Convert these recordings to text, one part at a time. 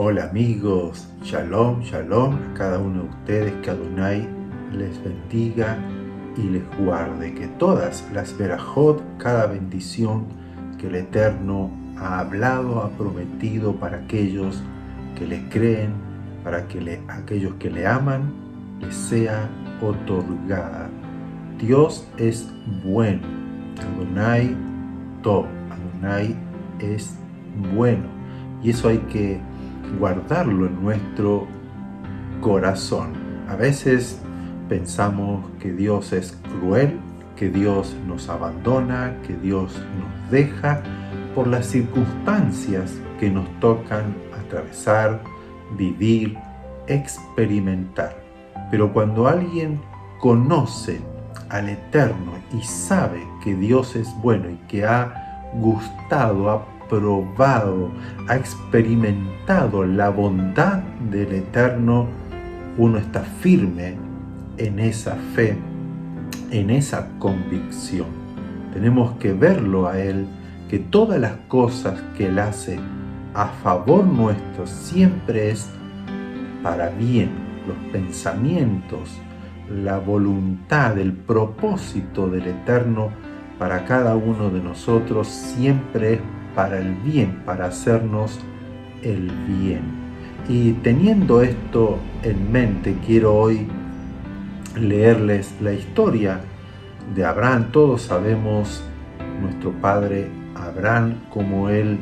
Hola amigos, shalom, shalom a cada uno de ustedes, que Adonai les bendiga y les guarde, que todas las verajot, cada bendición que el Eterno ha hablado, ha prometido para aquellos que le creen, para aquellos que le aman, les sea otorgada. Dios es bueno, Adonai Tov, Adonai es bueno, y eso hay que guardarlo en nuestro corazón. A veces pensamos que Dios es cruel, que Dios nos abandona, que Dios nos deja por las circunstancias que nos tocan atravesar, vivir, experimentar. Pero cuando alguien conoce al Eterno y sabe que Dios es bueno y que ha gustado, ha probado, ha experimentado la bondad del Eterno, uno está firme en esa fe, en esa convicción. Tenemos que verlo a Él, que todas las cosas que Él hace a favor nuestro siempre es para bien. Los pensamientos, la voluntad, el propósito del Eterno para cada uno de nosotros siempre es para el bien, para hacernos el bien. Y teniendo esto en mente, quiero hoy leerles la historia de Abraham. Todos sabemos nuestro padre Abraham, como él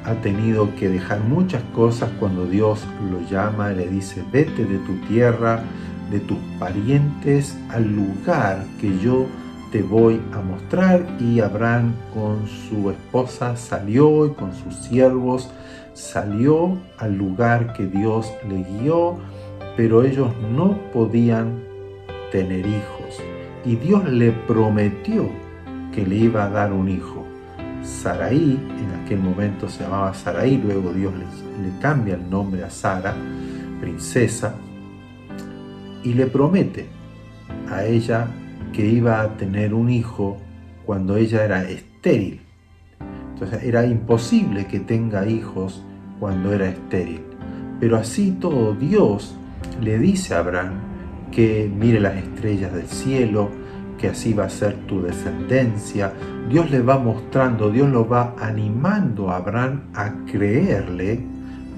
ha tenido que dejar muchas cosas cuando Dios lo llama y le dice: vete de tu tierra, de tus parientes, al lugar que yo te voy a mostrar. Y Abraham con su esposa salió, y con sus siervos salió al lugar que Dios le guió, pero ellos no podían tener hijos, y Dios le prometió que le iba a dar un hijo. Saraí, en aquel momento se llamaba Saraí, luego Dios le cambia el nombre a Sara, princesa, y le promete a ella que iba a tener un hijo cuando ella era estéril. Entonces era imposible que tenga hijos cuando era estéril. Pero así todo, Dios le dice a Abraham que mire las estrellas del cielo, que así va a ser tu descendencia. Dios le va mostrando, Dios lo va animando a Abraham a creerle,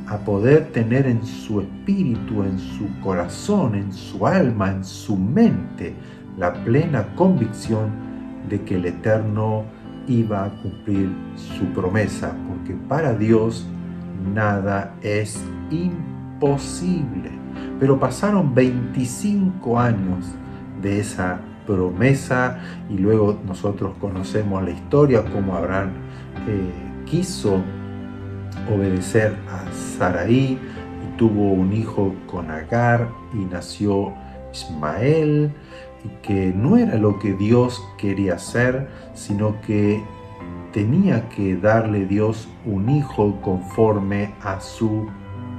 a poder tener en su espíritu, en su corazón, en su alma, en su mente, la plena convicción de que el Eterno iba a cumplir su promesa, porque para Dios nada es imposible. Pero pasaron 25 años de esa promesa, y luego nosotros conocemos la historia, cómo Abraham quiso obedecer a Saraí y tuvo un hijo con Agar, y nació Ismael, y que no era lo que Dios quería hacer, sino que tenía que darle Dios un hijo conforme a su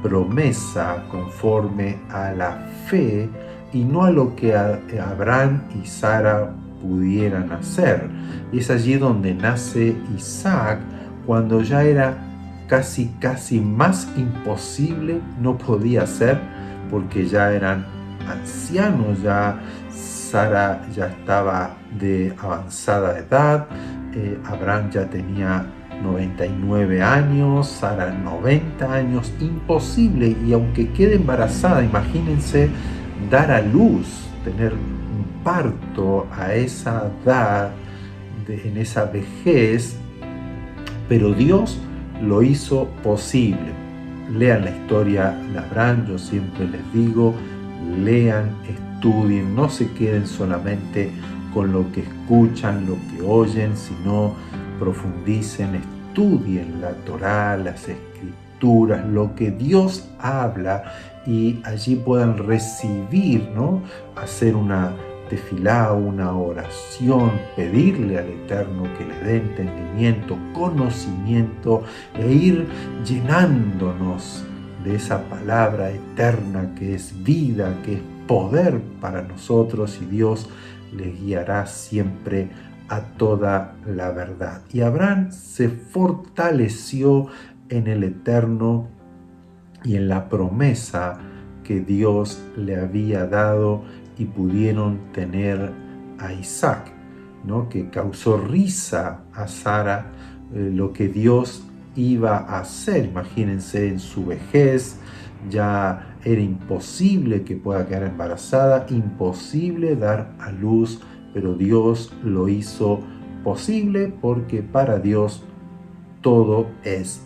promesa, conforme a la fe, y no a lo que Abraham y Sara pudieran hacer. Y es allí donde nace Isaac, cuando ya era casi más imposible, no podía ser, porque ya eran ancianos, ya Sara ya estaba de avanzada edad, Abraham ya tenía 99 años, Sara 90 años, imposible. Y aunque quede embarazada, imagínense dar a luz, tener un parto a esa edad, en esa vejez, pero Dios lo hizo posible. Lean la historia de Abraham, yo siempre les digo, lean, estudien, no se queden solamente con lo que escuchan, lo que oyen, sino profundicen, estudien la Torá, las Escrituras, lo que Dios habla, y allí puedan recibir, ¿no? Hacer una tefilá, una oración, pedirle al Eterno que le dé entendimiento, conocimiento, e ir llenándonos de esa palabra eterna que es vida, que es poder para nosotros, y Dios le guiará siempre a toda la verdad. Y Abraham se fortaleció en el Eterno, y en la promesa que Dios le había dado y pudieron tener a Isaac, ¿no? Que causó risa a Sara lo que Dios iba a hacer. Imagínense, en su vejez ya era imposible que pueda quedar embarazada, imposible dar a luz, pero Dios lo hizo posible porque para Dios todo es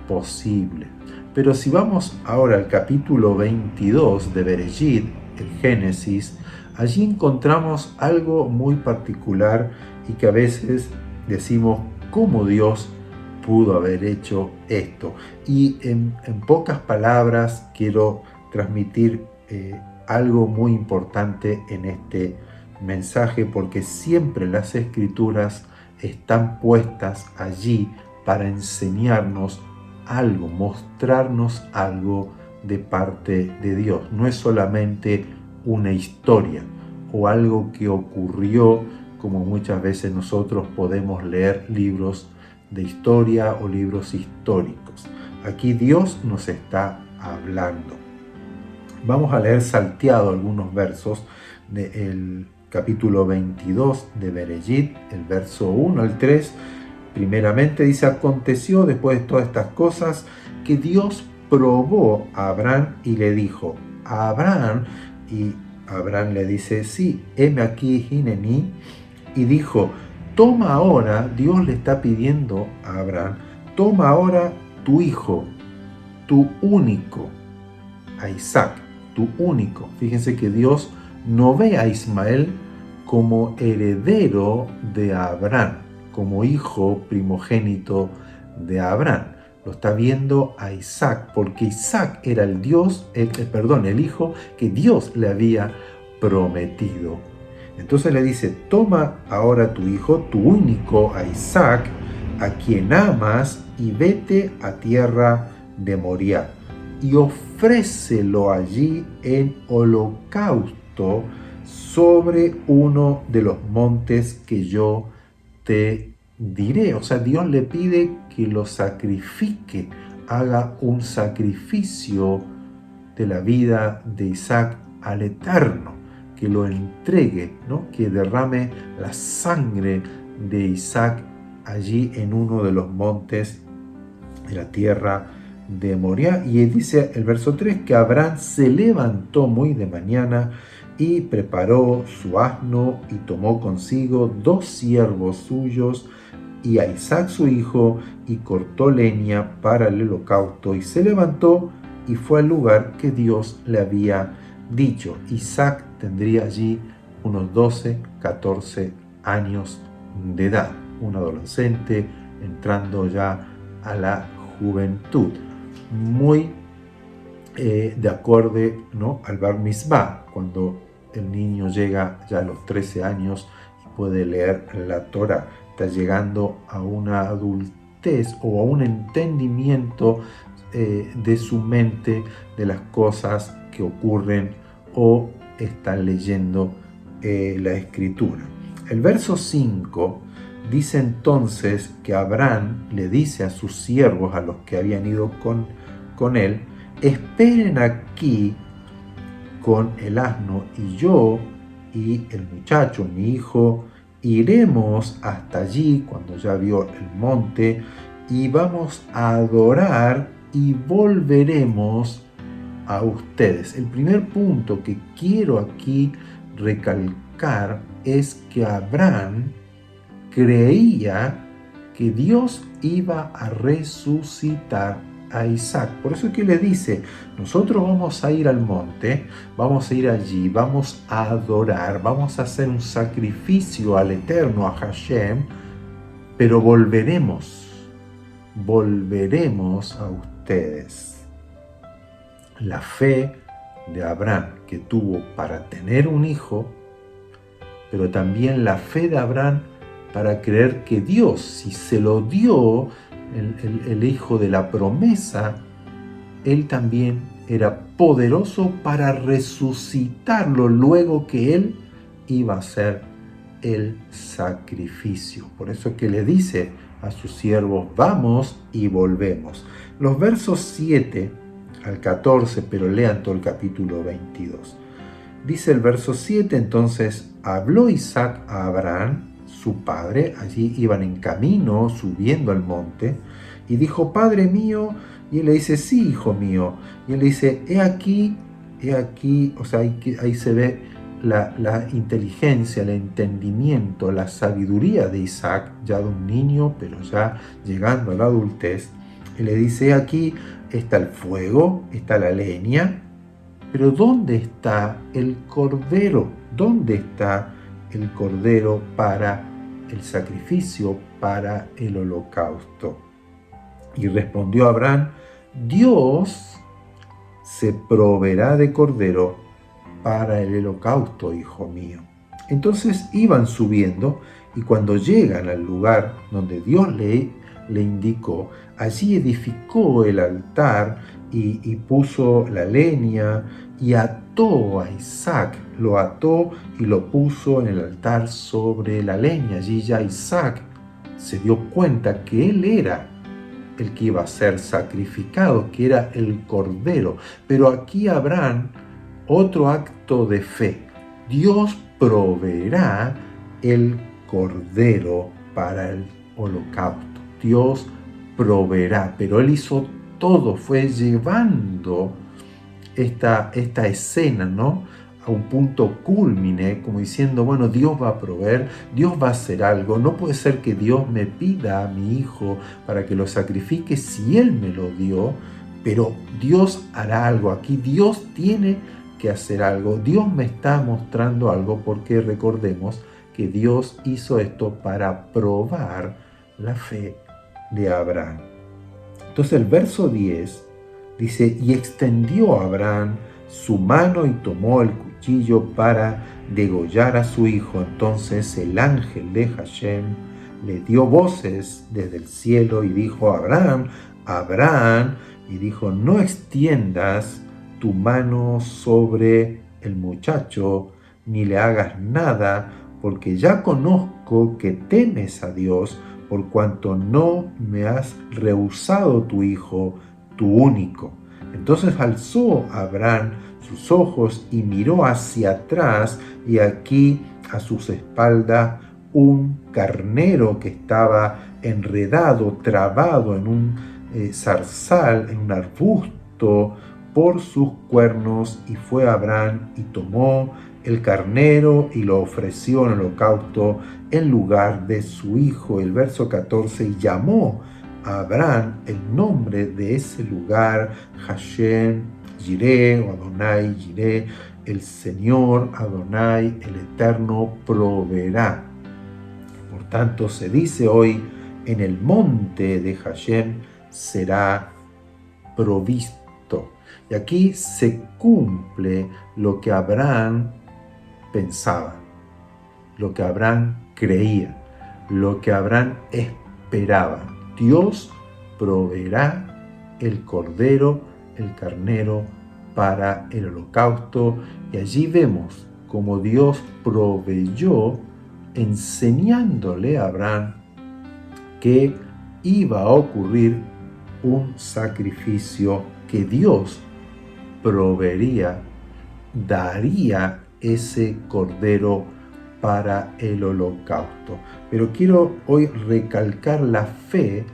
posible. Pero si vamos ahora al capítulo 22 de Bereshit, el Génesis, allí encontramos algo muy particular y que a veces decimos, ¿cómo Dios pudo haber hecho esto? Y en pocas palabras quiero transmitir algo muy importante en este mensaje, porque siempre las Escrituras están puestas allí para enseñarnos algo, mostrarnos algo de parte de Dios. No es solamente una historia o algo que ocurrió, como muchas veces nosotros podemos leer libros de historia o libros históricos. Aquí Dios nos está hablando. Vamos a leer salteado algunos versos del capítulo 22 de Bereshit, el verso 1 al 3. Primeramente dice, aconteció después de todas estas cosas que Dios probó a Abraham y le dijo a Abraham, y Abraham le dice, sí, heme aquí, hineni, y dijo, toma ahora, Dios le está pidiendo a Abraham, toma ahora tu hijo, tu único, a Isaac, tu único. Fíjense que Dios no ve a Ismael como heredero de Abraham, como hijo primogénito de Abraham. Lo está viendo a Isaac, porque Isaac era el hijo que Dios le había prometido. Entonces le dice, toma ahora tu hijo, tu único, a Isaac, a quien amas, y vete a tierra de Moriah, y ofrécelo allí en holocausto sobre uno de los montes que yo te diré. O sea, Dios le pide que lo sacrifique, haga un sacrificio de la vida de Isaac al Eterno, que lo entregue, ¿no? Que derrame la sangre de Isaac allí en uno de los montes de la tierra de Moriah. Y dice el verso 3 que Abraham se levantó muy de mañana y preparó su asno y tomó consigo 2 siervos suyos y a Isaac su hijo, y cortó leña para el holocausto, y se levantó y fue al lugar que Dios le había dicho. Isaac tendría allí unos 12, 14 años de edad, un adolescente entrando ya a la juventud, muy de acuerdo, ¿no?, al Bar Mitzvah, cuando el niño llega ya a los 13 años y puede leer la Torah, está llegando a una adultez o a un entendimiento de su mente de las cosas que ocurren o está leyendo la Escritura. El verso 5 dice entonces que Abraham le dice a sus siervos, a los que habían ido con él, esperen aquí con el asno, y yo y el muchacho, mi hijo, iremos hasta allí cuando ya vio el monte, y vamos a adorar y volveremos a ustedes. El primer punto que quiero aquí recalcar es que Abraham creía que Dios iba a resucitar a Isaac. Por eso es que le dice, nosotros vamos a ir al monte, vamos a ir allí, vamos a adorar, vamos a hacer un sacrificio al Eterno, a Hashem, pero volveremos a ustedes. La fe de Abraham que tuvo para tener un hijo, pero también la fe de Abraham para creer que Dios, si se lo dio el hijo de la promesa, él también era poderoso para resucitarlo luego que él iba a hacer el sacrificio. Por eso es que le dice a sus siervos, vamos y volvemos. Los versos 7 al 14, pero lean todo el capítulo 22. Dice el verso 7, entonces habló Isaac a Abraham, su padre, allí iban en camino subiendo al monte, y dijo, Padre mío, y él le dice, sí, hijo mío, y él le dice, he aquí, o sea, ahí se ve la inteligencia, el entendimiento, la sabiduría de Isaac, ya de un niño, pero ya llegando a la adultez, y le dice, aquí está el fuego, está la leña, pero ¿dónde está el cordero? ¿Dónde está el cordero para el sacrificio, para el holocausto? Y respondió Abraham, Dios se proveerá de cordero para el holocausto, hijo mío. Entonces iban subiendo, y cuando llegan al lugar donde Dios le indicó, allí edificó el altar y puso la leña y ató a Isaac, lo ató y lo puso en el altar sobre la leña. Allí ya Isaac se dio cuenta que él era el que iba a ser sacrificado, que era el cordero. Pero aquí Abraham, otro acto de fe. Dios proveerá el cordero para el holocausto. Dios proveerá, pero él hizo todo, fue llevando esta escena, ¿no?, a un punto cúlmine, como diciendo, bueno, Dios va a proveer, Dios va a hacer algo. No puede ser que Dios me pida a mi hijo para que lo sacrifique si Él me lo dio, pero Dios hará algo aquí. Dios tiene que hacer algo. Dios me está mostrando algo, porque recordemos que Dios hizo esto para probar la fe de Abraham. Entonces el verso 10 dice, y extendió Abraham su mano y tomó el cuchillo para degollar a su hijo. Entonces el ángel de Hashem le dio voces desde el cielo y dijo, Abraham, Abraham, y dijo, no extiendas tu mano sobre el muchacho, ni le hagas nada, porque ya conozco que temes a Dios, por cuanto no me has rehusado tu hijo, tu único. Entonces alzó Abraham sus ojos y miró hacia atrás, y aquí a sus espaldas un carnero que estaba enredado, trabado en un zarzal, en un arbusto, por sus cuernos, y fue Abraham y tomó el carnero y lo ofreció en holocausto en lugar de su hijo. El verso 14, y llamó a Abraham el nombre de ese lugar Hashem Jireh, o Adonai Jireh, el Señor Adonai, el Eterno, proveerá. Por tanto, se dice hoy, en el monte de Hashem será provisto. Y aquí se cumple lo que Abraham pensaba, lo que Abraham creía, lo que Abraham esperaba. Dios proveerá el cordero, el carnero para el holocausto, y allí vemos cómo Dios proveyó, enseñándole a Abraham que iba a ocurrir un sacrificio, que Dios proveería, daría ese cordero para el holocausto. Pero quiero hoy recalcar la fe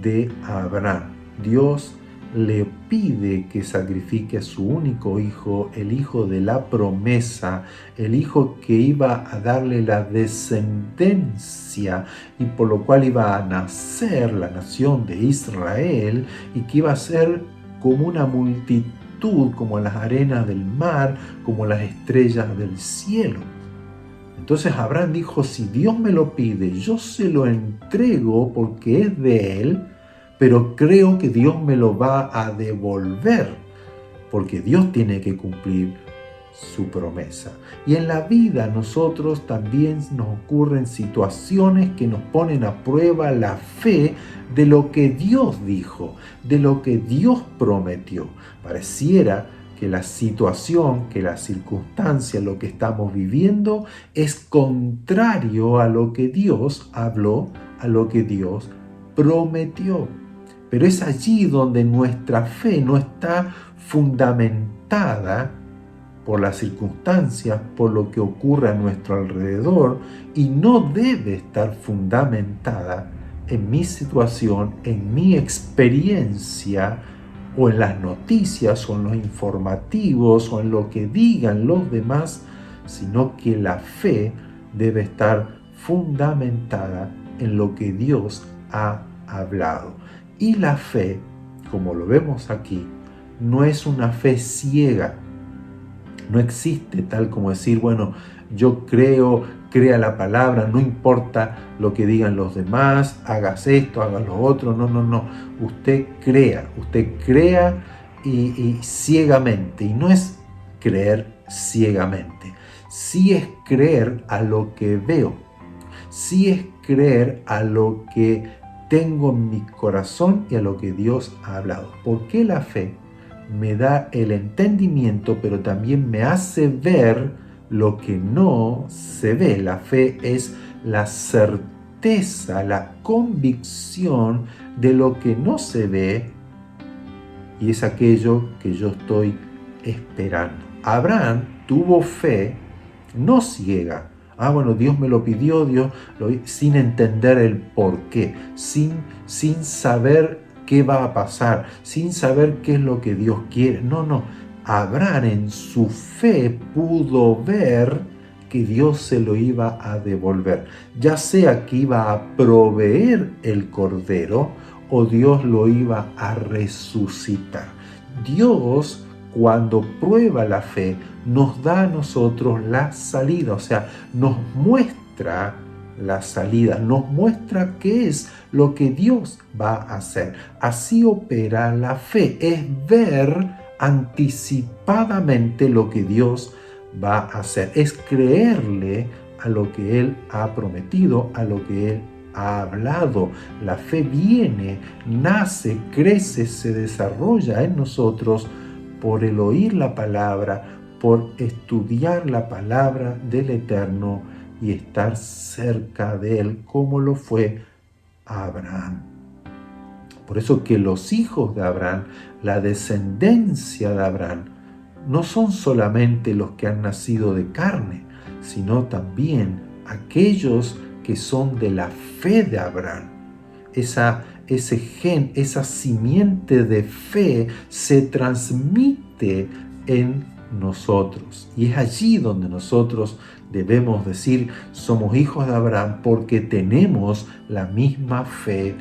de Abraham. Dios le pide que sacrifique a su único hijo, el hijo de la promesa, el hijo que iba a darle la descendencia y por lo cual iba a nacer la nación de Israel, y que iba a ser como una multitud, como las arenas del mar, como las estrellas del cielo. Entonces Abraham dijo, si Dios me lo pide, yo se lo entrego porque es de Él, pero creo que Dios me lo va a devolver, porque Dios tiene que cumplir su promesa. Y en la vida nosotros también nos ocurren situaciones que nos ponen a prueba la fe de lo que Dios dijo, de lo que Dios prometió. Pareciera que la situación, que la circunstancia, lo que estamos viviendo es contrario a lo que Dios habló, a lo que Dios prometió. pero es allí donde nuestra fe no está fundamentada por las circunstancias, por lo que ocurre a nuestro alrededor, y no debe estar fundamentada en mi situación, en mi experiencia, o en las noticias, o en los informativos, o en lo que digan los demás, sino que la fe debe estar fundamentada en lo que Dios ha hablado. Y la fe, como lo vemos aquí, no es una fe ciega. No existe tal como decir, bueno, yo creo, crea la palabra, no importa lo que digan los demás, hagas esto, hagas lo otro. No. Usted crea y ciegamente. Y no es creer ciegamente. Sí es creer a lo que veo. Sí es creer a lo que tengo en mi corazón y a lo que Dios ha hablado. Porque la fe me da el entendimiento, pero también me hace ver lo que no se ve. La fe es la certeza, la convicción de lo que no se ve, y es aquello que yo estoy esperando. Abraham tuvo fe no ciega. Bueno, Dios me lo pidió, sin entender el por qué, sin saber qué va a pasar, sin saber qué es lo que Dios quiere. No. Abraham en su fe pudo ver que Dios se lo iba a devolver, ya sea que iba a proveer el cordero o Dios lo iba a resucitar. Dios, cuando prueba la fe, nos da a nosotros la salida, o sea, nos muestra la salida, nos muestra qué es lo que Dios va a hacer. Así opera la fe, es ver anticipadamente lo que Dios va a hacer, es creerle a lo que Él ha prometido, a lo que Él ha hablado. La fe viene, nace, crece, se desarrolla en nosotros por el oír la palabra, por estudiar la palabra del Eterno y estar cerca de Él, como lo fue Abraham. Por eso que los hijos de Abraham, la descendencia de Abraham, no son solamente los que han nacido de carne, sino también aquellos que son de la fe de Abraham. Ese gen, esa simiente de fe se transmite en nosotros. Y es allí donde nosotros debemos decir, somos hijos de Abraham porque tenemos la misma fe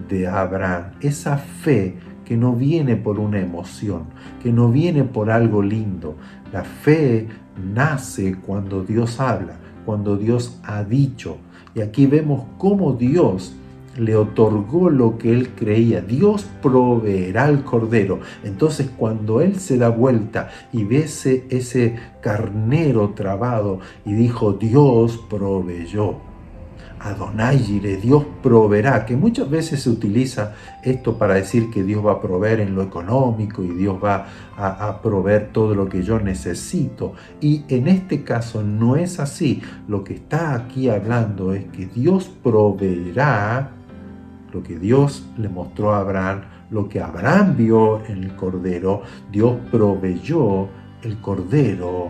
de Abraham. Esa fe que no viene por una emoción, que no viene por algo lindo. La fe nace cuando Dios habla, cuando Dios ha dicho. Y aquí vemos cómo Dios le otorgó lo que él creía. Dios proveerá el cordero. Entonces, cuando él se da vuelta y ve ese carnero trabado y dijo, Dios proveyó. Adonai Jireh, Dios proveerá, que muchas veces se utiliza esto para decir que Dios va a proveer en lo económico y Dios va a proveer todo lo que yo necesito. Y en este caso no es así. Lo que está aquí hablando es que Dios proveerá lo que Dios le mostró a Abraham, lo que Abraham vio en el cordero. Dios proveyó el cordero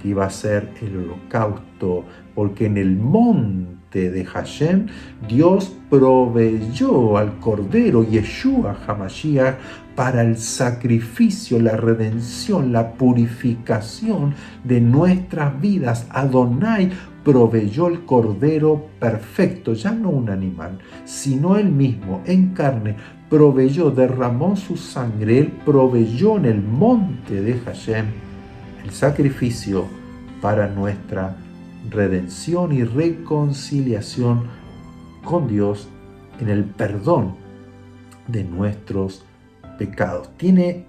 que iba a ser el holocausto, porque en el monte de Hashem, Dios proveyó al Cordero Yeshua HaMashiach para el sacrificio, la redención, la purificación de nuestras vidas. Adonai proveyó el Cordero perfecto, ya no un animal, sino Él mismo en carne, proveyó, derramó su sangre, Él proveyó en el monte de Hashem el sacrificio para nuestra redención y reconciliación con Dios en el perdón de nuestros pecados. Tiene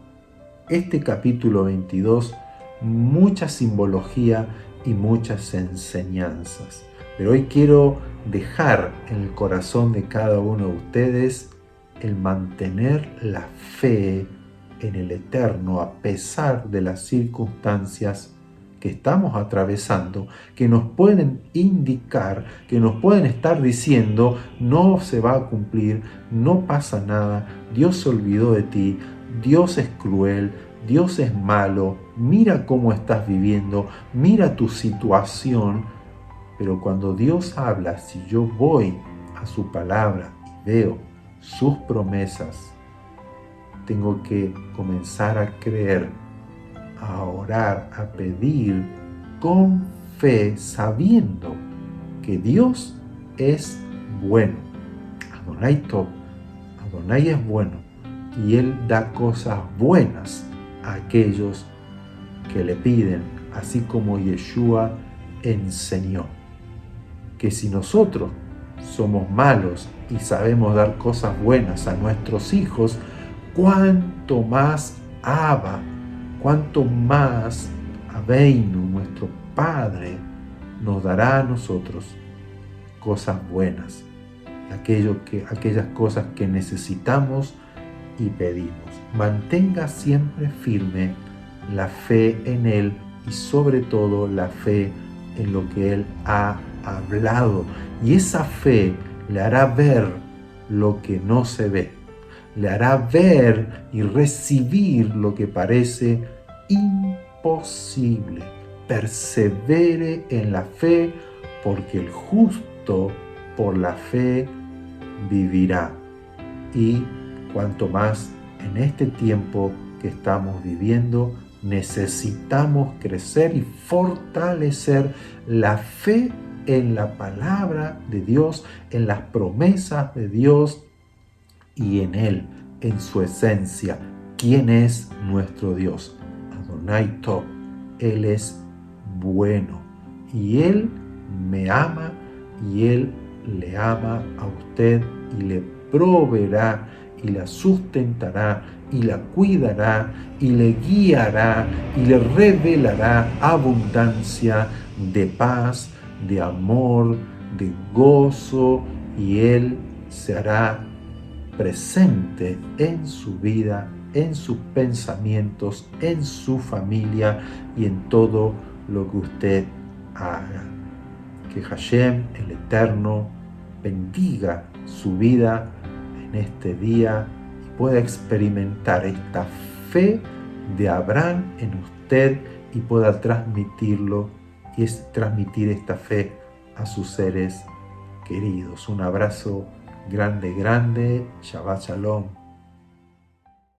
este capítulo 22 mucha simbología y muchas enseñanzas, pero hoy quiero dejar en el corazón de cada uno de ustedes el mantener la fe en el Eterno a pesar de las circunstancias que estamos atravesando, que nos pueden indicar, que nos pueden estar diciendo, no se va a cumplir, no pasa nada, Dios se olvidó de ti, Dios es cruel, Dios es malo, mira cómo estás viviendo, mira tu situación. Pero cuando Dios habla, si yo voy a su palabra y veo sus promesas, tengo que comenzar a creer, a orar, a pedir con fe, sabiendo que Dios es bueno. Adonai Tov, Adonai es bueno, y Él da cosas buenas a aquellos que le piden, así como Yeshua enseñó. Que si nosotros somos malos y sabemos dar cosas buenas a nuestros hijos, cuánto más Abba, cuánto más Abeinu, nuestro Padre, nos dará a nosotros cosas buenas, aquellas cosas que necesitamos y pedimos. Mantenga siempre firme la fe en Él y sobre todo la fe en lo que Él ha hablado. Y esa fe le hará ver lo que no se ve. Le hará ver y recibir lo que parece imposible. Persevere en la fe, porque el justo por la fe vivirá. Y cuanto más en este tiempo que estamos viviendo, necesitamos crecer y fortalecer la fe en la palabra de Dios, en las promesas de Dios y en Él, en su esencia. ¿Quién es nuestro Dios? Adonai Tov. Él es bueno y Él me ama y Él le ama a usted y le proveerá y la sustentará y la cuidará y le guiará y le revelará abundancia de paz, de amor, de gozo, y Él se hará presente en su vida, en sus pensamientos, en su familia y en todo lo que usted haga. Que Hashem, el Eterno, bendiga su vida en este día y pueda experimentar esta fe de Abraham en usted y pueda transmitirlo y transmitir esta fe a sus seres queridos. Un abrazo grande, Shabbat Shalom.